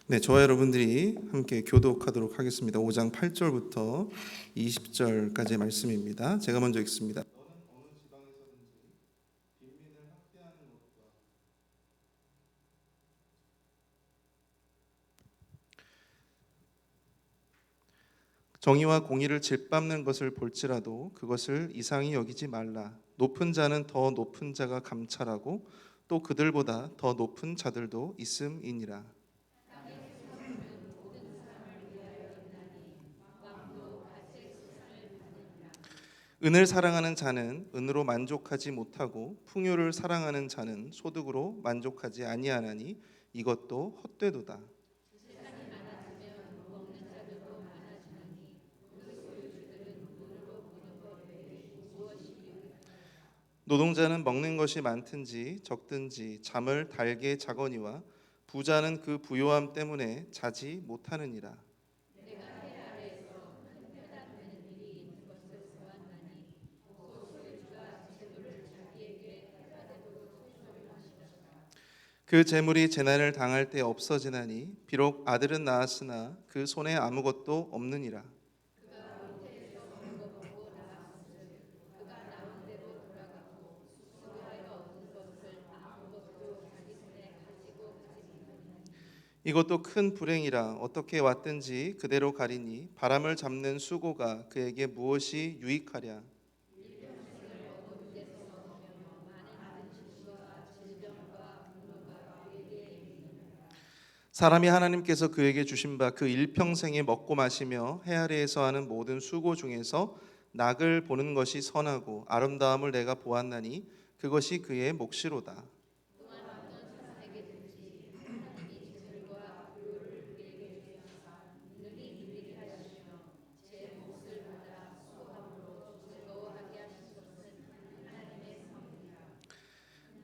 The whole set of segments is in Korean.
네, 저와 여러분들이 함께 교독하도록 하겠습니다. 5장 8절부터 20절까지의 말씀입니다. 제가 먼저 읽습니다. 정의와 공의를 짓밟는 것을 볼지라도 그것을 이상히 여기지 말라. 높은 자는 더 높은 자가 감찰하고 또 그들보다 더 높은 자들도 있음이니라. 은을 사랑하는 자는 은으로 만족하지 못하고 풍요를 사랑하는 자는 소득으로 만족하지 아니하나니 이것도 헛되도다. 노동자는 먹는 것이 많든지 적든지 잠을 달게 자거니와 부자는 그 부요함 때문에 자지 못하느니라. 그 재물이 재난을 당할 때 없어지나니 비록 아들은 낳았으나 그 손에 아무것도 없느니라. 이것도 큰 불행이라. 어떻게 왔든지 그대로 가리니 바람을 잡는 수고가 그에게 무엇이 유익하랴. 사람이 하나님께서 그에게 주신 바 그 일평생에 먹고 마시며 해 아래에서 하는 모든 수고 중에서 낙을 보는 것이 선하고 아름다움을 내가 보았나니 그것이 그의 몫이로다.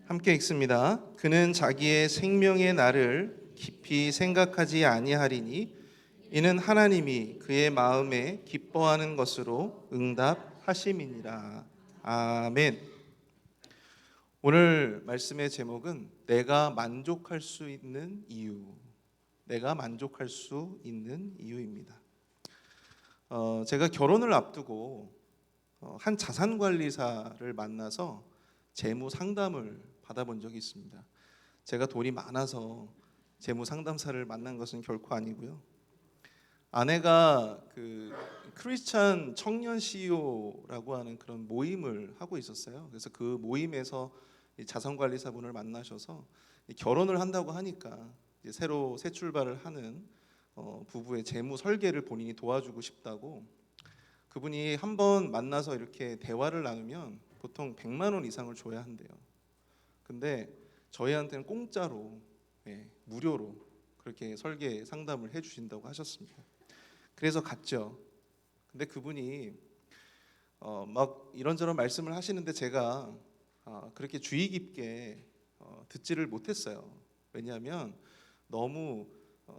함께 읽습니다. 그는 자기의 생명의 날을 깊이 생각하지 아니하리니 이는 하나님이 그의 마음에 기뻐하는 것으로 응답하심이니라. 아멘. 오늘 말씀의 제목은 내가 만족할 수 있는 이유. 내가 만족할 수 있는 이유입니다. 제가 결혼을 앞두고 한 자산관리사를 만나서 재무 상담을 받아본 적이 있습니다. 제가 돈이 많아서 재무 상담사를 만난 것은 결코 아니고요. 아내가 그 크리스찬 청년 CEO라고 하는 그런 모임을 하고 있었어요. 그래서 그 모임에서 자산관리사분을 만나셔서 결혼을 한다고 하니까 이제 새로 새 출발을 하는 부부의 재무 설계를 본인이 도와주고 싶다고, 그분이 한번 만나서 이렇게 대화를 나누면 보통 100만 원 이상을 줘야 한대요. 근데 저희한테는 공짜로, 무료로 그렇게 설계 상담을 해주신다고 하셨습니다. 그래서 갔죠. 근데 그분이 막 이런저런 말씀을 하시는데 제가 그렇게 주의 깊게 듣지를 못했어요. 왜냐하면 너무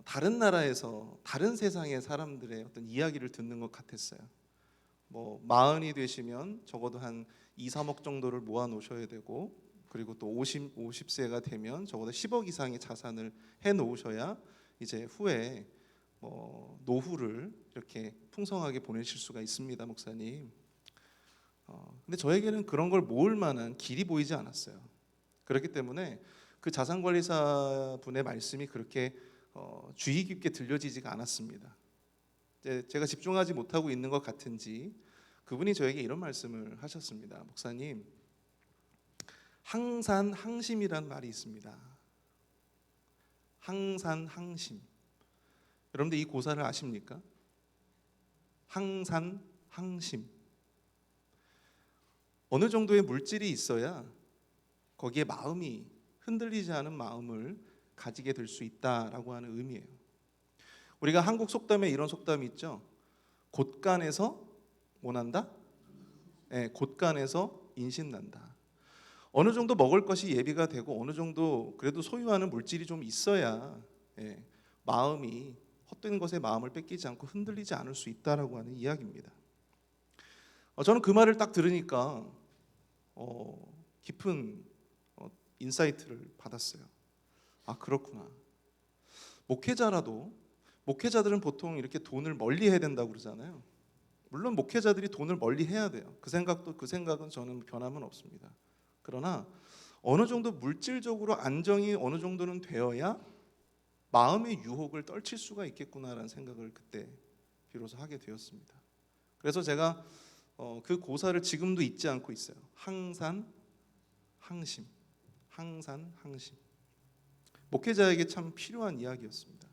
다른 나라에서 다른 세상의 사람들의 어떤 이야기를 듣는 것 같았어요. 뭐 마흔이 되시면 적어도 한 2, 3억 정도를 모아 놓으셔야 되고, 그리고 또 50세가 되면 적어도 10억 이상의 자산을 해 놓으셔야 이제 후에 노후를 이렇게 풍성하게 보내실 수가 있습니다, 목사님. 근데 저에게는 그런 걸 모을 만한 길이 보이지 않았어요. 그렇기 때문에 그 자산관리사 분의 말씀이 그렇게 주의 깊게 들려지지가 않았습니다. 제가 집중하지 못하고 있는 것 같은지 그분이 저에게 이런 말씀을 하셨습니다. 목사님, 항산항심이란 말이 있습니다. 항산항심. 여러분들 이 고사를 아십니까? 항산항심. 어느 정도의 물질이 있어야 거기에 마음이 흔들리지 않은 마음을 가지게 될 수 있다라고 하는 의미예요. 우리가 한국 속담에 이런 속담이 있죠. 곳간에서 뭐 난다? 곳간에서 인신 난다. 어느 정도 먹을 것이 예비가 되고 어느 정도 그래도 소유하는 물질이 좀 있어야 마음이 헛된 것에 마음을 뺏기지 않고 흔들리지 않을 수 있다라고 하는 이야기입니다. 저는 그 말을 딱 들으니까 깊은 인사이트를 받았어요. 아, 그렇구나. 목회자들은 보통 이렇게 돈을 멀리 해야 된다고 그러잖아요. 물론 목회자들이 돈을 멀리 해야 돼요. 그 생각은 저는 변함은 없습니다. 그러나 어느 정도 물질적으로 안정이 어느 정도는 되어야 마음의 유혹을 떨칠 수가 있겠구나라는 생각을 그때 비로소 하게 되었습니다. 그래서 제가 그 고사를 지금도 잊지 않고 있어요. 항산 항심. 목회자에게 참 필요한 이야기였습니다.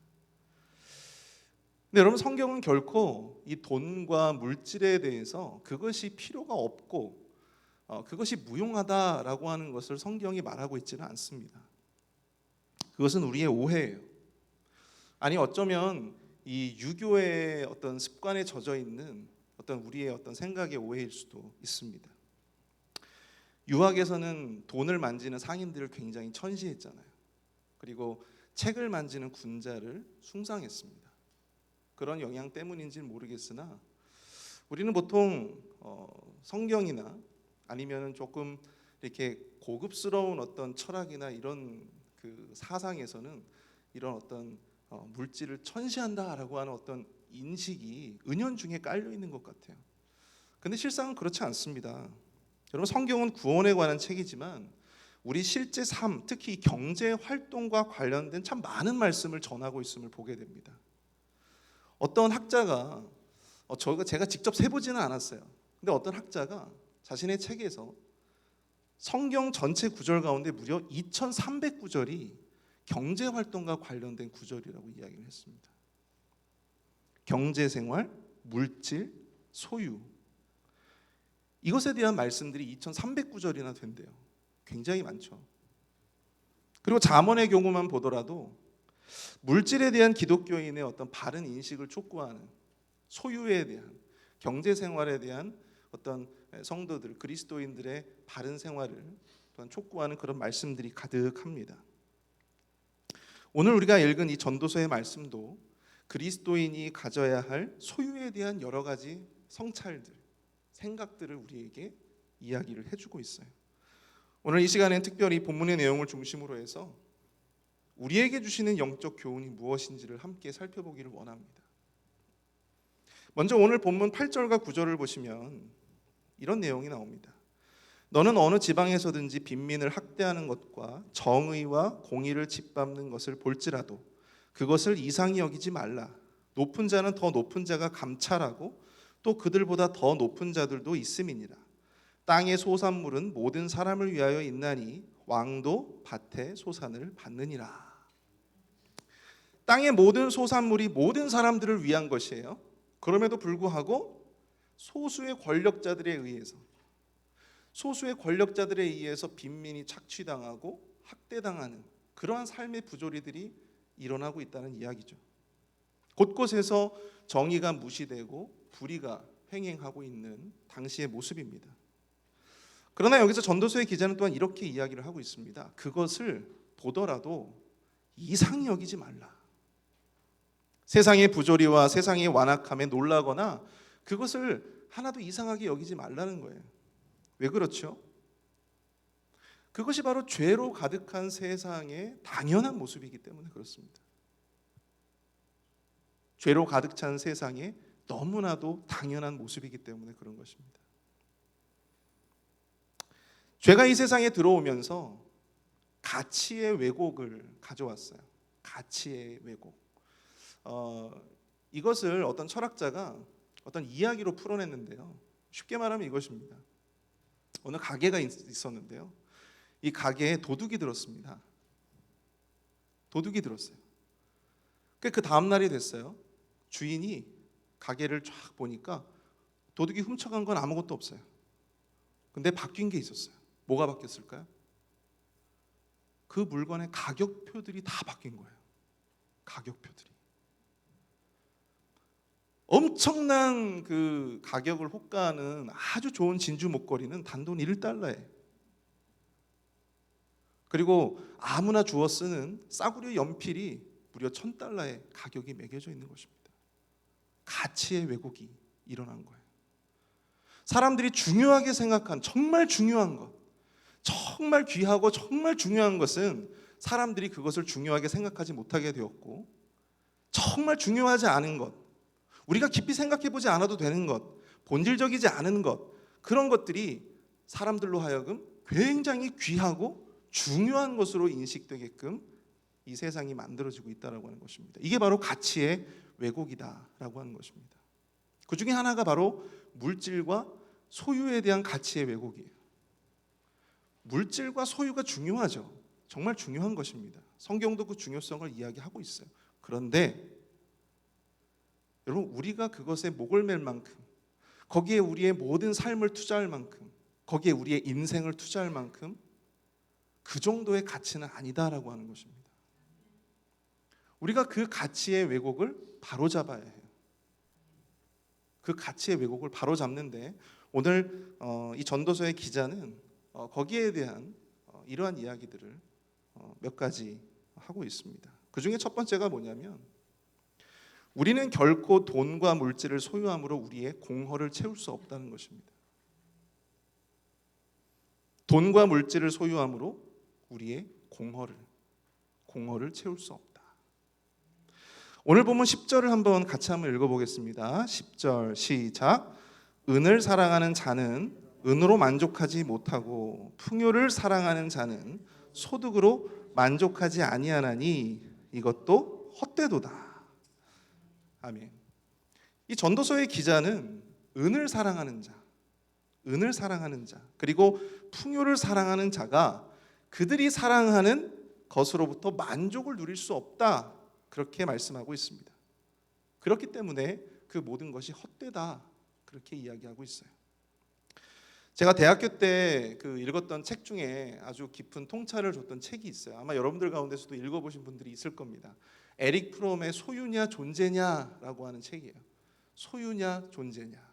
근데 여러분, 성경은 결코 이 돈과 물질에 대해서 그것이 필요가 없고 그것이 무용하다라고 하는 것을 성경이 말하고 있지는 않습니다. 그것은 우리의 오해예요. 아니, 어쩌면 이 유교의 어떤 습관에 젖어 있는 어떤 우리의 어떤 생각의 오해일 수도 있습니다. 유학에서는 돈을 만지는 상인들을 굉장히 천시했잖아요. 그리고 책을 만지는 군자를 숭상했습니다. 그런 영향 때문인지는 모르겠으나 우리는 보통 성경이나 아니면은 조금 이렇게 고급스러운 어떤 철학이나 이런 그 사상에서는 이런 어떤 물질을 천시한다라고 하는 어떤 인식이 은연중에 깔려 있는 것 같아요. 근데 실상은 그렇지 않습니다. 여러분, 성경은 구원에 관한 책이지만 우리 실제 삶, 특히 경제 활동과 관련된 참 많은 말씀을 전하고 있음을 보게 됩니다. 어떤 학자가 제가 직접 세보지는 않았어요. 근데 어떤 학자가 자신의 책에서 성경 전체 구절 가운데 무려 2300구절이 경제활동과 관련된 구절이라고 이야기를 했습니다. 경제생활, 물질, 소유, 이것에 대한 말씀들이 2300구절이나 된대요. 굉장히 많죠. 그리고 잠언의 경우만 보더라도 물질에 대한 기독교인의 어떤 바른 인식을 촉구하는, 소유에 대한, 경제생활에 대한 어떤 성도들, 그리스도인들의 바른 생활을 또한 촉구하는 그런 말씀들이 가득합니다. 오늘 우리가 읽은 이 전도서의 말씀도 그리스도인이 가져야 할 소유에 대한 여러 가지 성찰들, 생각들을 우리에게 이야기를 해주고 있어요. 오늘 이 시간엔 특별히 본문의 내용을 중심으로 해서 우리에게 주시는 영적 교훈이 무엇인지를 함께 살펴보기를 원합니다. 먼저 오늘 본문 8절과 9절을 보시면 이런 내용이 나옵니다. 너는 어느 지방에서든지 빈민을 학대하는 것과 정의와 공의를 짓밟는 것을 볼지라도 그것을 이상히 여기지 말라. 높은 자는 더 높은 자가 감찰하고 또 그들보다 더 높은 자들도 있음이니라. 땅의 소산물은 모든 사람을 위하여 있나니 왕도 밭의 소산을 받느니라. 땅의 모든 소산물이 모든 사람들을 위한 것이에요. 그럼에도 불구하고 소수의 권력자들에 의해서 빈민이 착취당하고 학대당하는 그러한 삶의 부조리들이 일어나고 있다는 이야기죠. 곳곳에서 정의가 무시되고 불의가 횡행하고 있는 당시의 모습입니다. 그러나 여기서 전도서의 기자는 또한 이렇게 이야기를 하고 있습니다. 그것을 보더라도 이상히 여기지 말라. 세상의 부조리와 세상의 완악함에 놀라거나 그것을 하나도 이상하게 여기지 말라는 거예요. 왜 그렇죠? 그것이 바로 죄로 가득한 세상의 당연한 모습이기 때문에 그렇습니다. 죄로 가득 찬 세상의 너무나도 당연한 모습이기 때문에 그런 것입니다. 죄가 이 세상에 들어오면서 가치의 왜곡을 가져왔어요. 가치의 왜곡. 이것을 어떤 철학자가 어떤 이야기로 풀어냈는데요. 쉽게 말하면 이것입니다. 어느 가게가 있었는데요. 이 가게에 도둑이 들었습니다. 도둑이 들었어요. 그 다음 날이 됐어요. 주인이 가게를 쫙 보니까 도둑이 훔쳐간 건 아무것도 없어요. 근데 바뀐 게 있었어요. 뭐가 바뀌었을까요? 그 물건의 가격표들이 다 바뀐 거예요. 가격표들이. 엄청난 그 가격을 호가하는 아주 좋은 진주 목걸이는 단돈 1달러에, 그리고 아무나 주워 쓰는 싸구려 연필이 무려 1000달러에 가격이 매겨져 있는 것입니다. 가치의 왜곡이 일어난 거예요. 사람들이 중요하게 생각한 정말 중요한 것, 정말 귀하고 정말 중요한 것은 사람들이 그것을 중요하게 생각하지 못하게 되었고, 정말 중요하지 않은 것, 우리가 깊이 생각해 보지 않아도 되는 것, 본질적이지 않은 것, 그런 것들이 사람들로 하여금 굉장히 귀하고 중요한 것으로 인식되게끔 이 세상이 만들어지고 있다라고 하는 것입니다. 이게 바로 가치의 왜곡이다라고 하는 것입니다. 그 중에 하나가 바로 물질과 소유에 대한 가치의 왜곡이에요. 물질과 소유가 중요하죠. 정말 중요한 것입니다. 성경도 그 중요성을 이야기하고 있어요. 그런데 여러분, 우리가 그것에 목을 맬 만큼, 거기에 우리의 모든 삶을 투자할 만큼, 거기에 우리의 인생을 투자할 만큼 그 정도의 가치는 아니다라고 하는 것입니다. 우리가 그 가치의 왜곡을 바로잡아야 해요. 그 가치의 왜곡을 바로잡는데 오늘 이 전도서의 기자는 거기에 대한 이러한 이야기들을 몇 가지 하고 있습니다. 그 중에 첫 번째가 뭐냐면, 우리는 결코 돈과 물질을 소유함으로 우리의 공허를 채울 수 없다는 것입니다. 돈과 물질을 소유함으로 우리의 공허를 채울 수 없다. 오늘 본문 10절을 한번 같이 한번 읽어보겠습니다. 10절 시작. 은을 사랑하는 자는 은으로 만족하지 못하고 풍요를 사랑하는 자는 소득으로 만족하지 아니하나니 이것도 헛되도다. 아멘. 이 전도서의 기자는 은을 사랑하는 자, 그리고 풍요를 사랑하는 자가 그들이 사랑하는 것으로부터 만족을 누릴 수 없다, 그렇게 말씀하고 있습니다. 그렇기 때문에 그 모든 것이 헛되다, 그렇게 이야기하고 있어요. 제가 대학교 때 읽었던 책 중에 아주 깊은 통찰을 줬던 책이 있어요. 아마 여러분들 가운데서도 읽어보신 분들이 있을 겁니다. 에릭 프롬의 소유냐 존재냐라고 하는 책이에요. 소유냐 존재냐.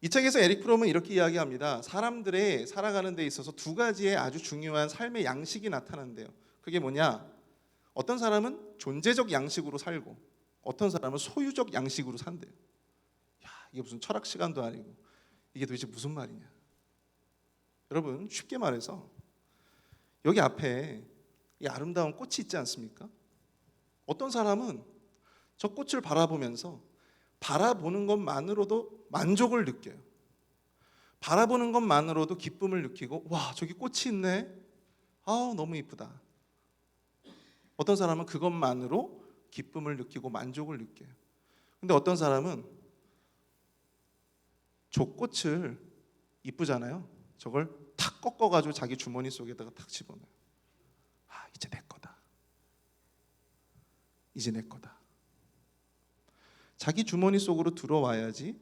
이 책에서 에릭 프롬은 이렇게 이야기합니다. 사람들의 살아가는 데 있어서 두 가지의 아주 중요한 삶의 양식이 나타난대요. 그게 뭐냐? 어떤 사람은 존재적 양식으로 살고 어떤 사람은 소유적 양식으로 산대요. 야, 이게 무슨 철학 시간도 아니고 이게 도대체 무슨 말이냐? 여러분, 쉽게 말해서 여기 앞에 이 아름다운 꽃이 있지 않습니까? 어떤 사람은 저 꽃을 바라보면서 바라보는 것만으로도 만족을 느껴요. 바라보는 것만으로도 기쁨을 느끼고, 와, 저기 꽃이 있네. 아우, 너무 이쁘다. 어떤 사람은 그것만으로 기쁨을 느끼고 만족을 느껴요. 근데 어떤 사람은 저 꽃을 이쁘잖아요. 저걸 탁 꺾어가지고 자기 주머니 속에다가 탁 집어넣어요. 아, 이제 내 거다. 이제 내 거다. 자기 주머니 속으로 들어와야지,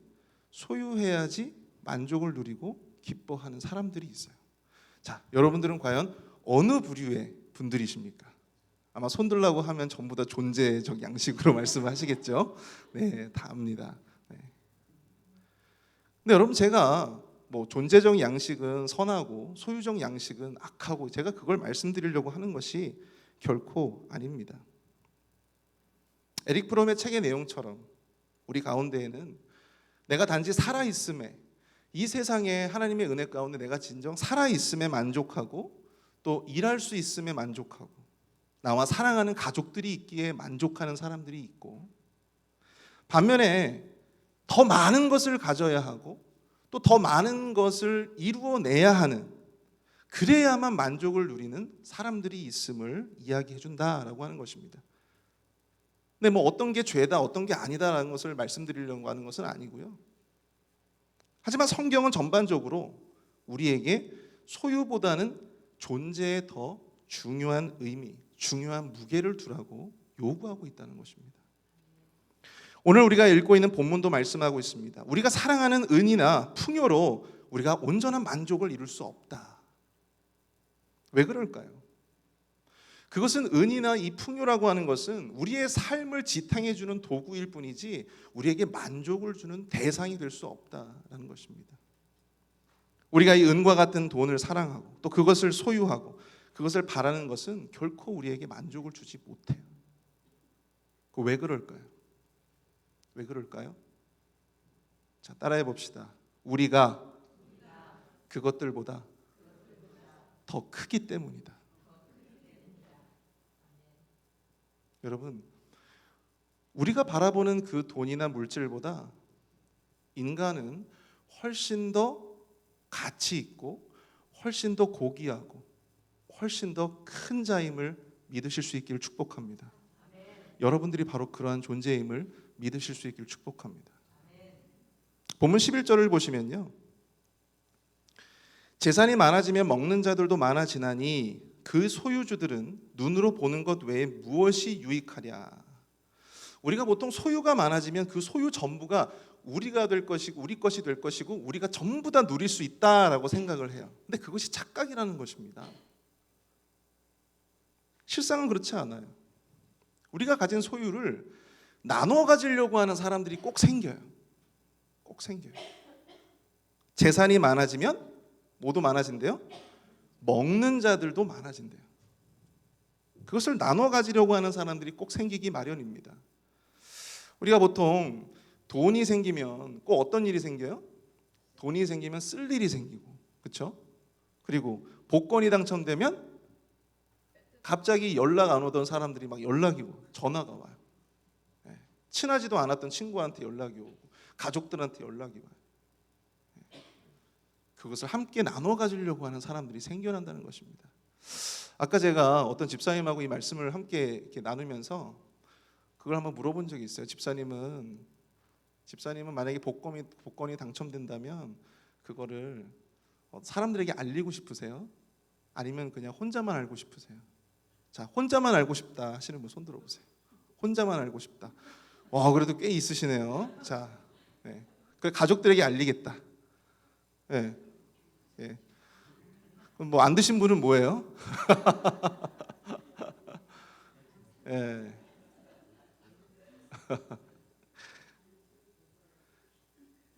소유해야지 만족을 누리고 기뻐하는 사람들이 있어요. 자, 여러분들은 과연 어느 부류의 분들이십니까? 아마 손 들라고 하면 전부 다 존재적 양식으로 말씀하시겠죠? 네, 다 압니다. 네. 근데 여러분, 제가 존재적 양식은 선하고 소유적 양식은 악하고 제가 그걸 말씀드리려고 하는 것이 결코 아닙니다. 에릭 프롬의 책의 내용처럼 우리 가운데에는 내가 단지 살아있음에, 이 세상에 하나님의 은혜 가운데 내가 진정 살아있음에 만족하고 또 일할 수 있음에 만족하고 나와 사랑하는 가족들이 있기에 만족하는 사람들이 있고, 반면에 더 많은 것을 가져야 하고 또 더 많은 것을 이루어내야 하는, 그래야만 만족을 누리는 사람들이 있음을 이야기해 준다라고 하는 것입니다. 근데 어떤 게 죄다 어떤 게 아니다라는 것을 말씀드리려고 하는 것은 아니고요. 하지만 성경은 전반적으로 우리에게 소유보다는 존재에 더 중요한 의미, 중요한 무게를 두라고 요구하고 있다는 것입니다. 오늘 우리가 읽고 있는 본문도 말씀하고 있습니다. 우리가 사랑하는 은이나 풍요로 우리가 온전한 만족을 이룰 수 없다. 왜 그럴까요? 그것은, 은이나 이 풍요라고 하는 것은 우리의 삶을 지탱해주는 도구일 뿐이지 우리에게 만족을 주는 대상이 될 수 없다라는 것입니다. 우리가 이 은과 같은 돈을 사랑하고 또 그것을 소유하고 그것을 바라는 것은 결코 우리에게 만족을 주지 못해요. 왜 그럴까요? 왜 그럴까요? 자, 따라해 봅시다. 우리가 그것들보다 더 크기 때문이다. 여러분, 우리가 바라보는 그 돈이나 물질보다 인간은 훨씬 더 가치 있고 훨씬 더 고귀하고 훨씬 더 큰 자임을 믿으실 수 있기를 축복합니다. 여러분들이 바로 그러한 존재임을 믿으실 수 있기를 축복합니다. 본문 11절을 보시면요, 재산이 많아지면 먹는 자들도 많아지나니 그 소유주들은 눈으로 보는 것 외에 무엇이 유익하랴. 우리가 보통 소유가 많아지면 그 소유 전부가 우리가 될 것이고 우리 것이 될 것이고 우리가 전부 다 누릴 수 있다라고 생각을 해요. 근데 그것이 착각이라는 것입니다. 실상은 그렇지 않아요. 우리가 가진 소유를 나눠 가지려고 하는 사람들이 꼭 생겨요. 꼭 생겨요. 재산이 많아지면 모두 많아진대요. 먹는 자들도 많아진대요. 그것을 나눠 가지려고 하는 사람들이 꼭 생기기 마련입니다. 우리가 보통 돈이 생기면 꼭 어떤 일이 생겨요? 돈이 생기면 쓸 일이 생기고, 그렇죠? 그리고 복권이 당첨되면 갑자기 연락 안 오던 사람들이 막 연락이 오고 전화가 와요. 친하지도 않았던 친구한테 연락이 오고 가족들한테 연락이 와요. 그것을 함께 나눠 가지려고 하는 사람들이 생겨난다는 것입니다. 아까 제가 어떤 집사님하고 이 말씀을 함께 이렇게 나누면서 그걸 한번 물어본 적이 있어요. 집사님은 만약에 복권이 당첨된다면 그거를 사람들에게 알리고 싶으세요? 아니면 그냥 혼자만 알고 싶으세요? 자, 혼자만 알고 싶다 하시는 분 손 들어보세요. 혼자만 알고 싶다. 와, 그래도 꽤 있으시네요. 자, 네. 그래, 가족들에게 알리겠다. 네. 네. 그럼 뭐 안 드신 분은 뭐예요? 네.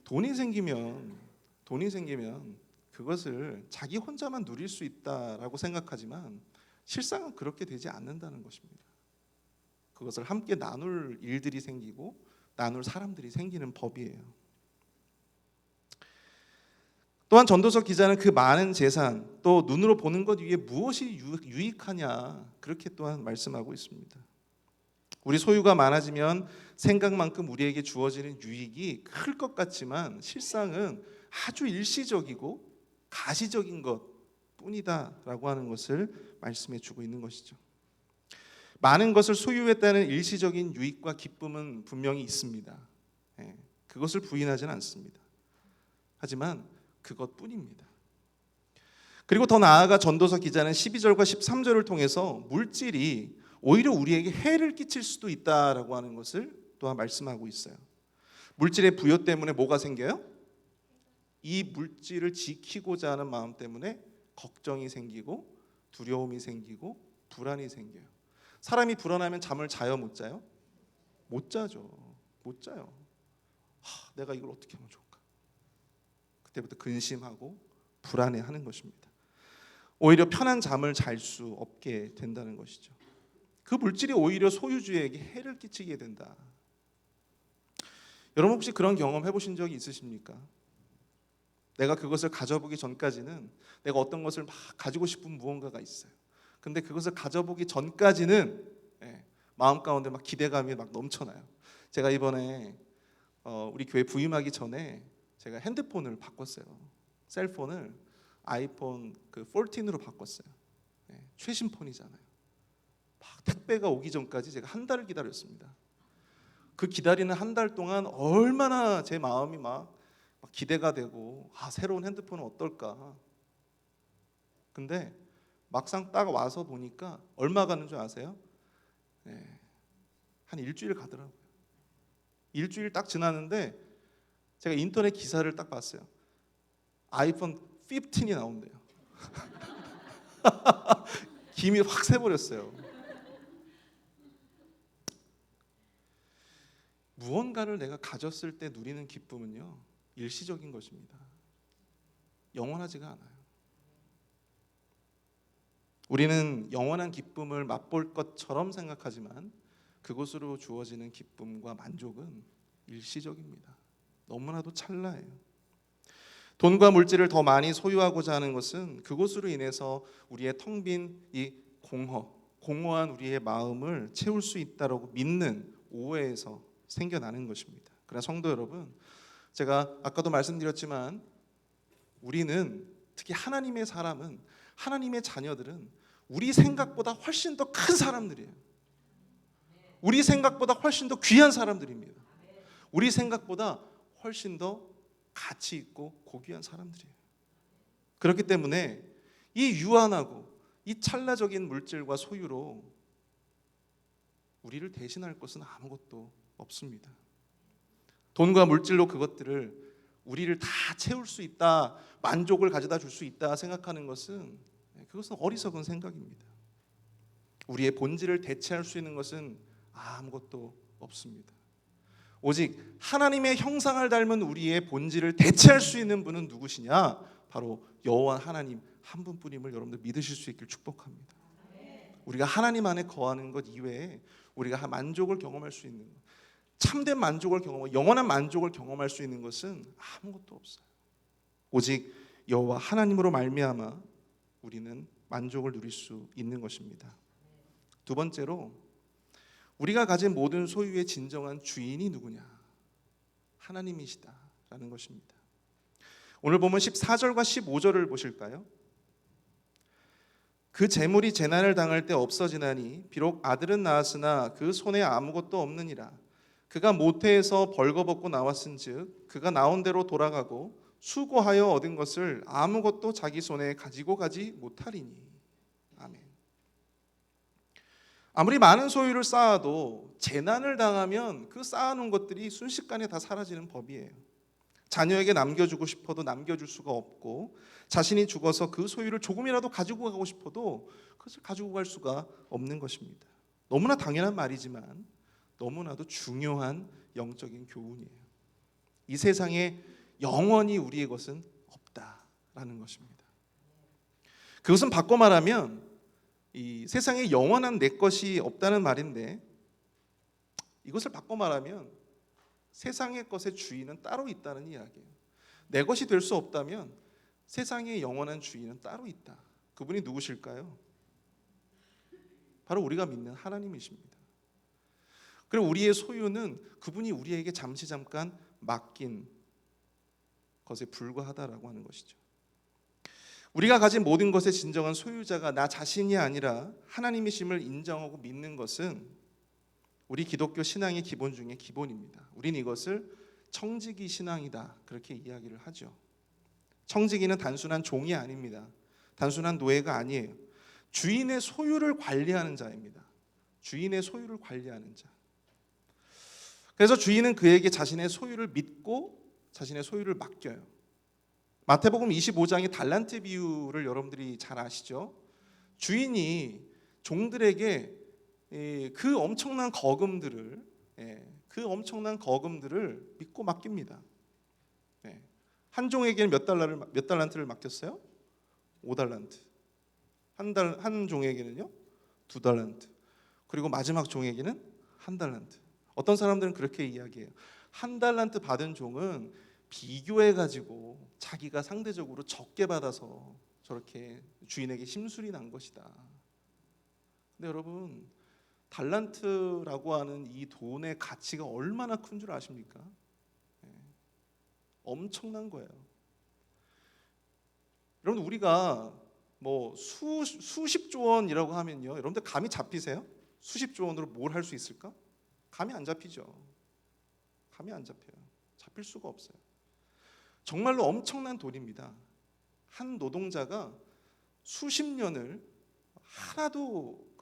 돈이 생기면 그것을 자기 혼자만 누릴 수 있다라고 생각하지만 실상은 그렇게 되지 않는다는 것입니다. 그것을 함께 나눌 일들이 생기고 나눌 사람들이 생기는 법이에요. 또한 전도서 기자는 그 많은 재산 또 눈으로 보는 것 위에 무엇이 유익하냐 그렇게 또한 말씀하고 있습니다. 우리 소유가 많아지면 생각만큼 우리에게 주어지는 유익이 클 것 같지만 실상은 아주 일시적이고 가시적인 것 뿐이다라고 하는 것을 말씀해 주고 있는 것이죠. 많은 것을 소유했다는 일시적인 유익과 기쁨은 분명히 있습니다. 그것을 부인하지는 않습니다. 하지만 그것뿐입니다. 그리고 더 나아가 전도서 기자는 12절과 13절을 통해서 물질이 오히려 우리에게 해를 끼칠 수도 있다라고 하는 것을 또한 말씀하고 있어요. 물질의 부여 때문에 뭐가 생겨요? 이 물질을 지키고자 하는 마음 때문에 걱정이 생기고 두려움이 생기고 불안이 생겨요. 사람이 불안하면 잠을 자요, 못 자요? 못 자죠. 못 자요. 내가 이걸 어떻게 하면 좋을까? 그때부터 근심하고 불안해하는 것입니다. 오히려 편한 잠을 잘 수 없게 된다는 것이죠. 그 물질이 오히려 소유주에게 해를 끼치게 된다. 여러분 혹시 그런 경험 해보신 적이 있으십니까? 내가 그것을 가져보기 전까지는 내가 어떤 것을 막 가지고 싶은 무언가가 있어요. 근데 그것을 가져보기 전까지는 마음 가운데 막 기대감이 막 넘쳐나요. 제가 이번에 우리 교회 부임하기 전에 제가 핸드폰을 바꿨어요. 셀폰을 아이폰 14으로 바꿨어요. 최신 폰이잖아요. 막 택배가 오기 전까지 제가 한 달을 기다렸습니다. 그 기다리는 한 달 동안 얼마나 제 마음이 막 기대가 되고 새로운 핸드폰은 어떨까. 근데 막상 딱 와서 보니까 얼마 가는 줄 아세요? 한 일주일 가더라고요. 일주일 딱 지났는데 제가 인터넷 기사를 딱 봤어요. 아이폰 15이 나온대요. 김이 확 새버렸어요. 무언가를 내가 가졌을 때 누리는 기쁨은요, 일시적인 것입니다. 영원하지가 않아요. 우리는 영원한 기쁨을 맛볼 것처럼 생각하지만 그것으로 주어지는 기쁨과 만족은 일시적입니다. 너무나도 찰나예요. 돈과 물질을 더 많이 소유하고자 하는 것은 그것으로 인해서 우리의 텅 빈 이 공허한 우리의 마음을 채울 수 있다라고 믿는 오해에서 생겨나는 것입니다. 그러나 성도 여러분, 제가 아까도 말씀드렸지만 우리는, 특히 하나님의 사람은, 하나님의 자녀들은 우리 생각보다 훨씬 더 큰 사람들이에요. 우리 생각보다 훨씬 더 귀한 사람들입니다. 우리 생각보다 훨씬 더 가치 있고 고귀한 사람들이에요. 그렇기 때문에 이 유한하고 이 찰나적인 물질과 소유로 우리를 대신할 것은 아무것도 없습니다. 돈과 물질로 그것들을, 우리를 다 채울 수 있다, 만족을 가져다 줄 수 있다 생각하는 것은, 그것은 어리석은 생각입니다. 우리의 본질을 대체할 수 있는 것은 아무것도 없습니다. 오직 하나님의 형상을 닮은 우리의 본질을 대체할 수 있는 분은 누구시냐? 바로 여호와 하나님 한 분뿐임을 여러분들 믿으실 수 있길 축복합니다. 우리가 하나님 안에 거하는 것 이외에 우리가 만족을 경험할 수 있는 것, 참된 만족을 경험하고 영원한 만족을 경험할 수 있는 것은 아무것도 없어요. 오직 여호와 하나님으로 말미암아 우리는 만족을 누릴 수 있는 것입니다. 두 번째로, 우리가 가진 모든 소유의 진정한 주인이 누구냐? 하나님이시다라는 것입니다. 오늘 보면 14절과 15절을 보실까요? 그 재물이 재난을 당할 때 없어지나니 비록 아들은 낳았으나 그 손에 아무것도 없느니라. 그가 모태에서 벌거벗고 나왔은즉 그가 나온 대로 돌아가고 수고하여 얻은 것을 아무것도 자기 손에 가지고 가지 못하리니. 아멘. 아무리 많은 소유를 쌓아도 재난을 당하면 그 쌓아놓은 것들이 순식간에 다 사라지는 법이에요. 자녀에게 남겨주고 싶어도 남겨줄 수가 없고, 자신이 죽어서 그 소유를 조금이라도 가지고 가고 싶어도 그것을 가지고 갈 수가 없는 것입니다. 너무나 당연한 말이지만 너무나도 중요한 영적인 교훈이에요. 이 세상에 영원히 우리의 것은 없다라는 것입니다. 그것은 바꿔 말하면 이 세상에 영원한 내 것이 없다는 말인데, 이것을 바꿔 말하면 세상의 것의 주인은 따로 있다는 이야기예요. 내 것이 될 수 없다면 세상의 영원한 주인은 따로 있다. 그분이 누구실까요? 바로 우리가 믿는 하나님이십니다. 그리고 우리의 소유는 그분이 우리에게 잠시 잠깐 맡긴 것에 불과하다라고 하는 것이죠. 우리가 가진 모든 것의 진정한 소유자가 나 자신이 아니라 하나님이심을 인정하고 믿는 것은 우리 기독교 신앙의 기본 중에 기본입니다. 우린 이것을 청지기 신앙이다, 그렇게 이야기를 하죠. 청지기는 단순한 종이 아닙니다. 단순한 노예가 아니에요. 주인의 소유를 관리하는 자입니다. 주인의 소유를 관리하는 자. 그래서 주인은 그에게 자신의 소유를 믿고 자신의 소유를 맡겨요. 마태복음 25장의 달란트 비유를 여러분들이 잘 아시죠? 주인이 종들에게 그 엄청난 거금들을 믿고 맡깁니다. 한 종에게는 몇 달란트를 맡겼어요? 5달란트. 한 종에게는요? 2달란트. 그리고 마지막 종에게는 1달란트. 어떤 사람들은 그렇게 이야기해요. 1달란트 받은 종은 비교해가지고 자기가 상대적으로 적게 받아서 저렇게 주인에게 심술이 난 것이다. 근데 여러분, 달란트라고 하는 이 돈의 가치가 얼마나 큰 줄 아십니까? 엄청난 거예요. 여러분, 우리가 뭐 수십조 원이라고 하면요, 여러분들 감이 잡히세요? 수십조 원으로 뭘 할 수 있을까? 감이 안 잡히죠. 감이 안 잡혀요. 잡힐 수가 없어요. 정말로 엄청난 돈입니다. 한 노동자가 수십 년을 하나도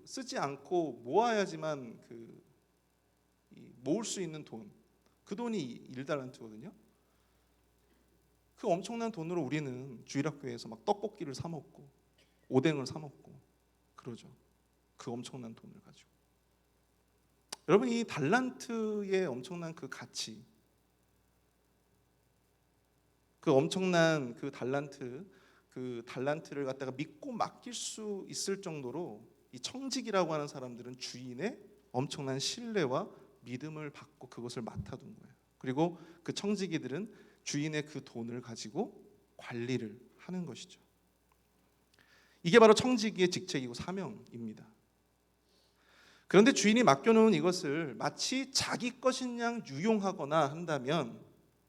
쓰지 않고 모아야지만 모을 수 있는 돈, 그 돈이 1달란트거든요. 그 엄청난 돈으로 우리는 주일학교에서 막 떡볶이를 사 먹고 오뎅을 사 먹고 그러죠. 그 엄청난 돈을 가지고. 여러분, 이 달란트의 엄청난 그 가치, 그 엄청난 그 달란트를 갖다가 믿고 맡길 수 있을 정도로 이 청직이라고 하는 사람들은 주인의 엄청난 신뢰와 믿음을 받고 그것을 맡아둔 거예요. 그리고 그 청지기들은 주인의 그 돈을 가지고 관리를 하는 것이죠. 이게 바로 청지기의 직책이고 사명입니다. 그런데 주인이 맡겨놓은 이것을 마치 자기 것인 양 유용하거나 한다면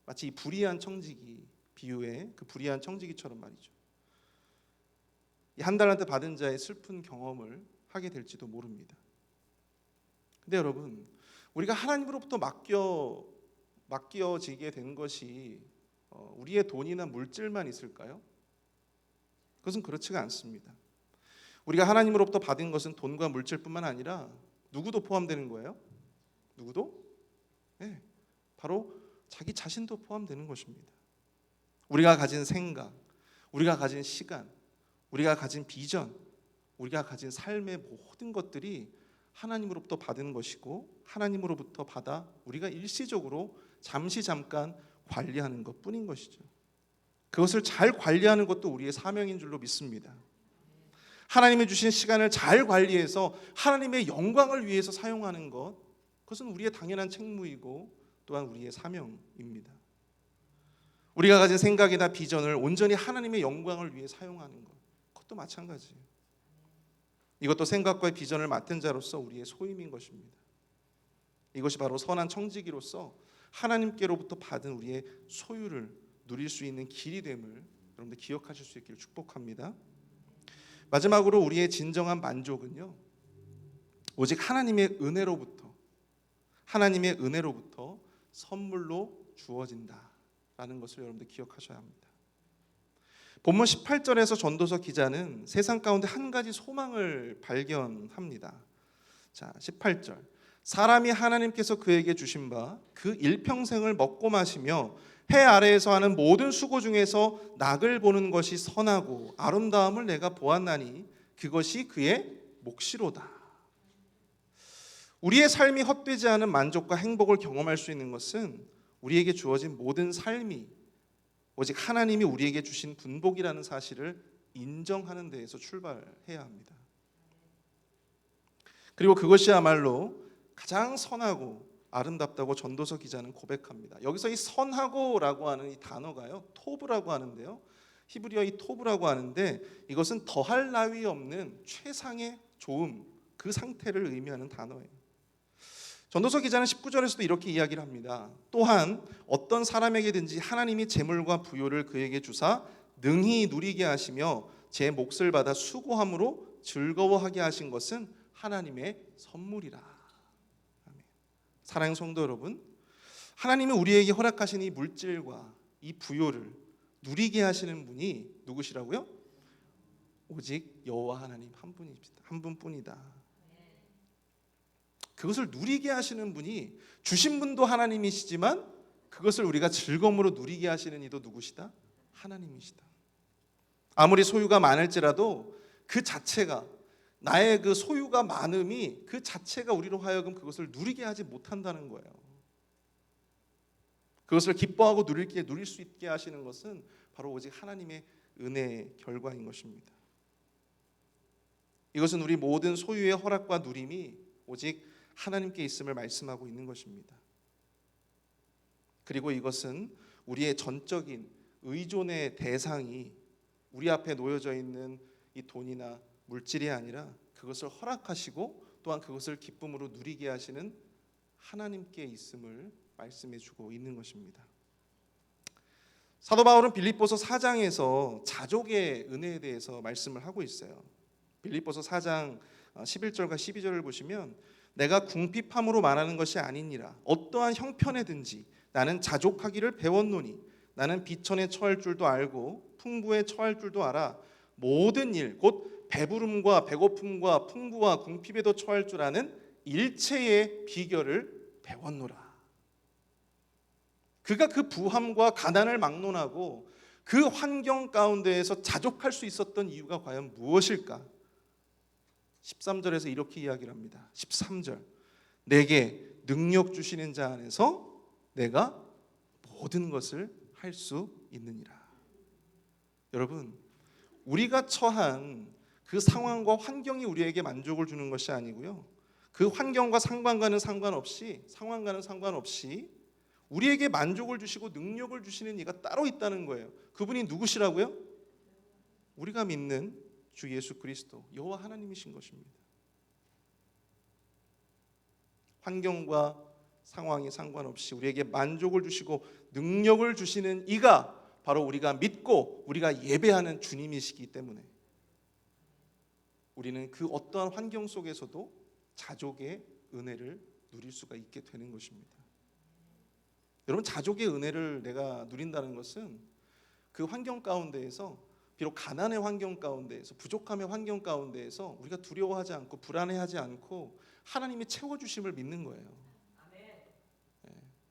마치 이 불의한 청지기 비유의 그 불의한 청지기처럼 말이죠. 이 한 달란트 받은 자의 슬픈 경험을 하게 될지도 모릅니다. 근데 여러분, 우리가 하나님으로부터 맡겨지게 된 것이 우리의 돈이나 물질만 있을까요? 그것은 그렇지가 않습니다. 우리가 하나님으로부터 받은 것은 돈과 물질뿐만 아니라 누구도 포함되는 거예요? 누구도? 네, 바로 자기 자신도 포함되는 것입니다. 우리가 가진 생각, 우리가 가진 시간, 우리가 가진 비전, 우리가 가진 삶의 모든 것들이 하나님으로부터 받은 것이고 하나님으로부터 받아 우리가 일시적으로 잠깐 관리하는 것뿐인 것이죠. 그것을 잘 관리하는 것도 우리의 사명인 줄로 믿습니다. 하나님이 주신 시간을 잘 관리해서 하나님의 영광을 위해서 사용하는 것, 그것은 우리의 당연한 책무이고 또한 우리의 사명입니다. 우리가 가진 생각이나 비전을 온전히 하나님의 영광을 위해 사용하는 것, 그것도 마찬가지예요. 이것도 생각과 비전을 맡은 자로서 우리의 소임인 것입니다. 이것이 바로 선한 청지기로서 하나님께로부터 받은 우리의 소유를 누릴 수 있는 길이 됨을 여러분들 기억하실 수 있기를 축복합니다. 마지막으로 우리의 진정한 만족은요, 오직 하나님의 은혜로부터 선물로 주어진다라는 것을 여러분들 기억하셔야 합니다. 본문 18절에서 전도서 기자는 세상 가운데 한 가지 소망을 발견합니다. 자, 18절. 사람이 하나님께서 그에게 주신 바 그 일평생을 먹고 마시며 해 아래에서 하는 모든 수고 중에서 낙을 보는 것이 선하고 아름다움을 내가 보았나니 그것이 그의 몫이로다. 우리의 삶이 헛되지 않은 만족과 행복을 경험할 수 있는 것은 우리에게 주어진 모든 삶이 오직 하나님이 우리에게 주신 분복이라는 사실을 인정하는 데에서 출발해야 합니다. 그리고 그것이야말로 가장 선하고 아름답다고 전도서 기자는 고백합니다. 여기서 이 선하고라고 하는 이 단어가요, 토브라고 하는데요, 히브리어 이 토브라고 하는데 이것은 더할 나위 없는 최상의 좋음, 그 상태를 의미하는 단어예요. 전도서 기자는 19절에서도 이렇게 이야기를 합니다. 또한 어떤 사람에게든지 하나님이 재물과 부요를 그에게 주사 능히 누리게 하시며 제 몫을 받아 수고함으로 즐거워하게 하신 것은 하나님의 선물이라. 사랑하는 성도 여러분, 하나님이 우리에게 허락하신 이 물질과 이 부요를 누리게 하시는 분이 누구시라고요? 오직 여호와 하나님 한 분뿐이다. 그것을 누리게 하시는 분이, 주신 분도 하나님이시지만 그것을 우리가 즐거움으로 누리게 하시는 이도 누구시다? 하나님이시다. 아무리 소유가 많을지라도 그 자체가, 나의 그 소유가 많음이 그 자체가 우리로 하여금 그것을 누리게 하지 못한다는 거예요. 그것을 기뻐하고 누릴 수 있게 하시는 것은 바로 오직 하나님의 은혜의 결과인 것입니다. 이것은 우리 모든 소유의 허락과 누림이 오직 하나님께 있음을 말씀하고 있는 것입니다. 그리고 이것은 우리의 전적인 의존의 대상이 우리 앞에 놓여져 있는 이 돈이나 물질이 아니라 그것을 허락하시고 또한 그것을 기쁨으로 누리게 하시는 하나님께 있음을 말씀해 주고 있는 것입니다. 사도 바울은 빌립보서 4장에서 자족의 은혜에 대해서 말씀을 하고 있어요. 빌립보서 4장 11절과 12절을 보시면 내가 궁핍함으로 말하는 것이 아니니라 어떠한 형편에든지 나는 자족하기를 배웠노니 나는 비천에 처할 줄도 알고 풍부에 처할 줄도 알아 모든 일 곧 배부름과 배고픔과 풍부와 궁핍에도 처할 줄 아는 일체의 비결을 배웠노라. 그가 그 부함과 가난을 막론하고 그 환경 가운데에서 자족할 수 있었던 이유가 과연 무엇일까? 13절에서 이렇게 이야기를 합니다. 13절. 내게 능력 주시는 자 안에서 내가 모든 것을 할 수 있느니라. 여러분, 우리가 처한 그 상황과 환경이 우리에게 만족을 주는 것이 아니고요. 그 환경과 상황과는 상관없이 우리에게 만족을 주시고 능력을 주시는 이가 따로 있다는 거예요. 그분이 누구시라고요? 우리가 믿는 주 예수 그리스도 여호와 하나님이신 것입니다. 환경과 상황에 상관없이 우리에게 만족을 주시고 능력을 주시는 이가 바로 우리가 믿고 우리가 예배하는 주님이시기 때문에 우리는 그 어떠한 환경 속에서도 자족의 은혜를 누릴 수가 있게 되는 것입니다. 여러분, 자족의 은혜를 내가 누린다는 것은 그 환경 가운데에서, 비록 가난의 환경 가운데에서, 부족함의 환경 가운데에서 우리가 두려워하지 않고 불안해하지 않고 하나님이 채워주심을 믿는 거예요.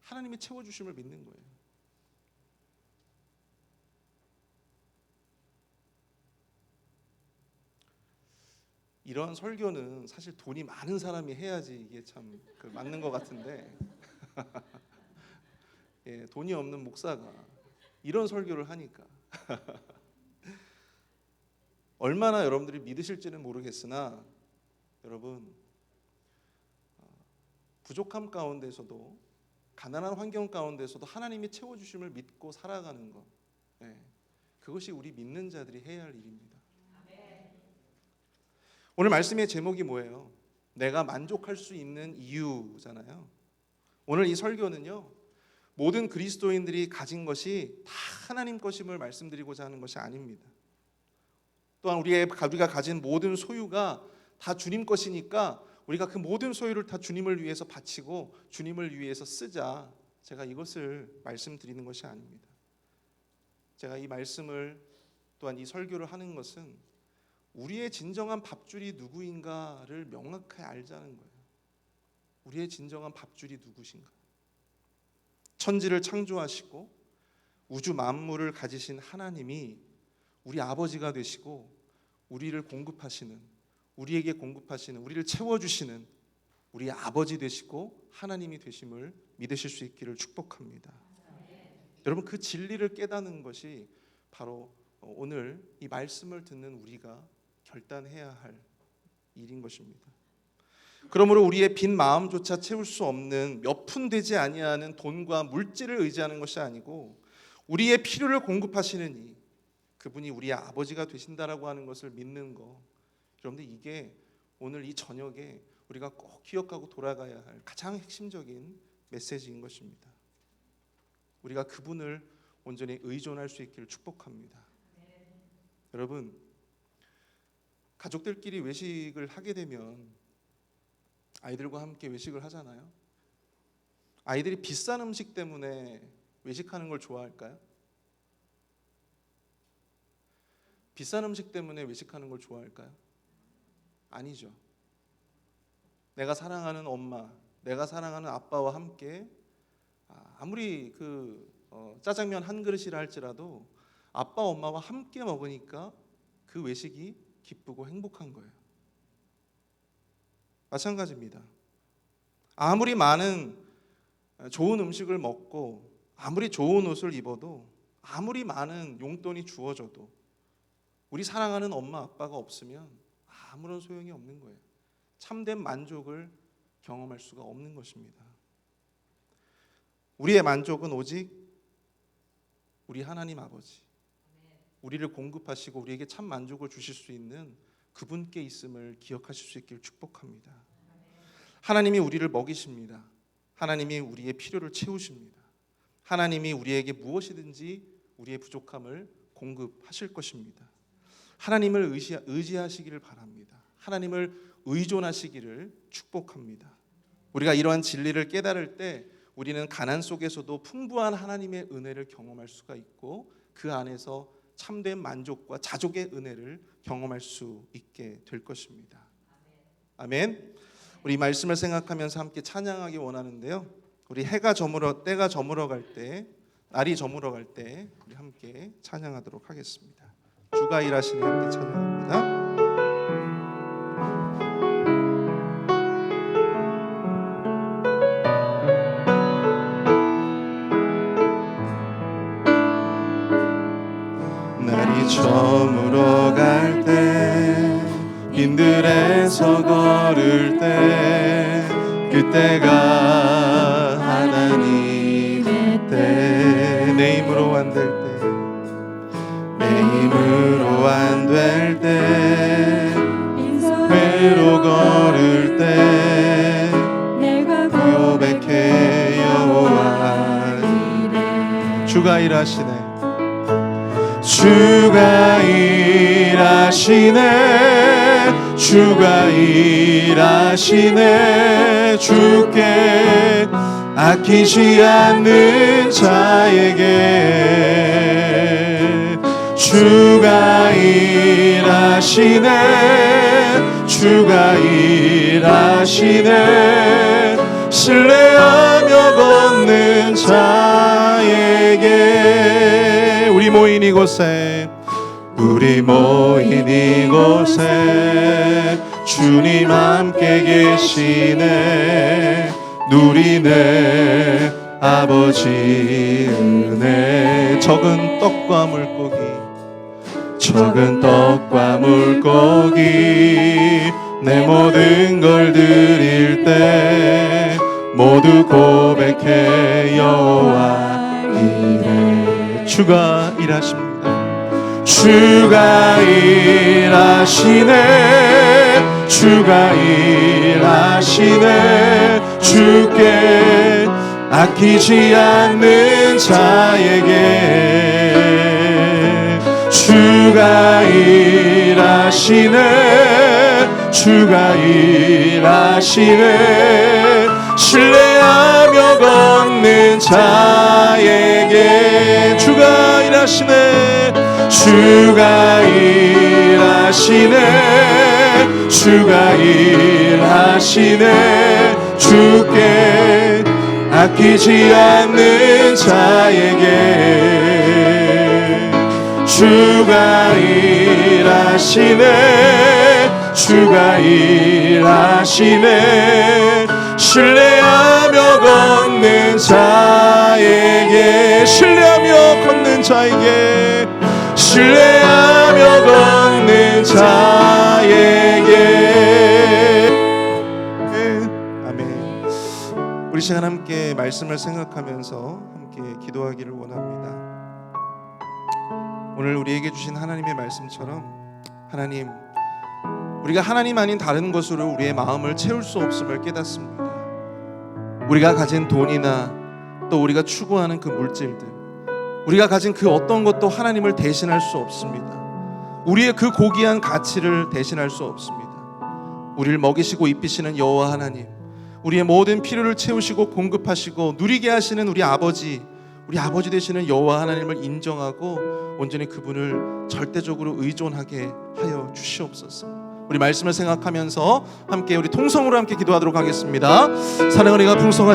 하나님이 채워주심을 믿는 거예요. 이런 설교는 사실 돈이 많은 사람이 해야지 이게 참 맞는 것 같은데 예, 돈이 없는 목사가 이런 설교를 하니까 얼마나 여러분들이 믿으실지는 모르겠으나 여러분, 부족함 가운데서도 가난한 환경 가운데서도 하나님이 채워주심을 믿고 살아가는 것, 예, 그것이 우리 믿는 자들이 해야 할 일입니다. 오늘 말씀의 제목이 뭐예요? 내가 만족할 수 있는 이유잖아요. 오늘 이 설교는요, 모든 그리스도인들이 가진 것이 다 하나님 것임을 말씀드리고자 하는 것이 아닙니다. 또한 우리가 가진 모든 소유가 다 주님 것이니까 우리가 그 모든 소유를 다 주님을 위해서 바치고 주님을 위해서 쓰자, 제가 이것을 말씀드리는 것이 아닙니다. 제가 이 말씀을 또한 이 설교를 하는 것은 우리의 진정한 밥줄이 누구인가를 명확하게 알자는 거예요. 우리의 진정한 밥줄이 누구신가? 천지를 창조하시고 우주 만물을 가지신 하나님이 우리 아버지가 되시고 우리를 공급하시는, 우리에게 공급하시는, 우리를 채워주시는 우리 아버지 되시고 하나님이 되심을 믿으실 수 있기를 축복합니다. 여러분, 그 진리를 깨닫는 것이 바로 오늘 이 말씀을 듣는 우리가 결단해야 할 일인 것입니다. 그러므로 우리의 빈 마음조차 채울 수 없는 몇 푼 되지 아니하는 돈과 물질을 의지하는 것이 아니고 우리의 필요를 공급하시는 이, 그분이 우리의 아버지가 되신다라고 하는 것을 믿는 것, 여러분들, 이게 오늘 이 저녁에 우리가 꼭 기억하고 돌아가야 할 가장 핵심적인 메시지인 것입니다. 우리가 그분을 온전히 의존할 수 있기를 축복합니다. 여러분, 가족들끼리 외식을 하게 되면 아이들과 함께 외식을 하잖아요. 아이들이 비싼 음식 때문에 외식하는 걸 좋아할까요? 비싼 음식 때문에 외식하는 걸 좋아할까요? 아니죠. 내가 사랑하는 엄마, 내가 사랑하는 아빠와 함께 아무리 짜장면 한 그릇이라 할지라도 아빠 엄마와 함께 먹으니까 그 외식이 기쁘고 행복한 거예요. 마찬가지입니다. 아무리 많은 좋은 음식을 먹고 아무리 좋은 옷을 입어도 아무리 많은 용돈이 주어져도 우리 사랑하는 엄마 아빠가 없으면 아무런 소용이 없는 거예요. 참된 만족을 경험할 수가 없는 것입니다. 우리의 만족은 오직 우리 하나님 아버지, 우리를 공급하시고 우리에게 참 만족을 주실 수 있는 그분께 있음을 기억하실 수 있기를 축복합니다. 하나님이 우리를 먹이십니다. 하나님이 우리의 필요를 채우십니다. 하나님이 우리에게 무엇이든지 우리의 부족함을 공급하실 것입니다. 하나님을 의지하시기를 바랍니다. 하나님을 의존하시기를 축복합니다. 우리가 이러한 진리를 깨달을 때 우리는 가난 속에서도 풍부한 하나님의 은혜를 경험할 수가 있고 그 안에서 참된 만족과 자족의 은혜를 경험할 수 있게 될 것입니다. 아멘. 우리 이 말씀을 생각하면서 함께 찬양하기 원하는데요. 우리 때가 저물어 갈 때, 날이 저물어 갈 때 우리 함께 찬양하도록 하겠습니다. 주가 일하시니 함께 찬양합니다. 날이 저물어 갈 때, 빈들에서 걸을 때, 그때가 하나님의 때, 내 힘으로 안 될 때, 내 힘으로 안 될 때, 배로 걸을 때, 내가 주가 일하시네. 주가 일하시네. 주가 일하시네. 주께 아끼지 않는 자에게 주가 일하시네. 주가 일하시네. 신뢰하며 걷는 자에게 우리 모인 이곳에 주님 함께 계시네. 누리네 아버지 은혜. 적은 떡과 물고기 내 모든 걸 드릴 때 모두 고백해 여호와 이래. 주가 일하십니다. 주가 일하시네. 주가 일하시네. 주께 아끼지 않는 자에게 주가 일하시네. 주가 일하시네. 신뢰하며 걷는 자에게 주가 일하시네. 주가 일하시네. 주가 일하시네. 주께 아끼지 않는 자에게 주가 일하시네. 주가 일하시네. 신뢰하며 걷는 자에게 신뢰하며 걷는 자에게 신뢰하며 걷는 자에게. 아멘. 우리 시간 함께 말씀을 생각하면서 함께 기도하기를 원합니다. 오늘 우리에게 주신 하나님의 말씀처럼 하나님, 우리가 하나님 아닌 다른 것으로 우리의 마음을 채울 수 없음을 깨닫습니다. 우리가 가진 돈이나 또 우리가 추구하는 그 물질들, 우리가 가진 그 어떤 것도 하나님을 대신할 수 없습니다. 우리의 그 고귀한 가치를 대신할 수 없습니다. 우리를 먹이시고 입히시는 여호와 하나님, 우리의 모든 필요를 채우시고 공급하시고 누리게 하시는 우리 아버지 되시는 여호와 하나님을 인정하고 온전히 그분을 절대적으로 의존하게 하여 주시옵소서. 우리 말씀을 생각하면서 함께 우리 통성으로 함께 기도하도록 하겠습니다. 사랑하는 이가 풍성하신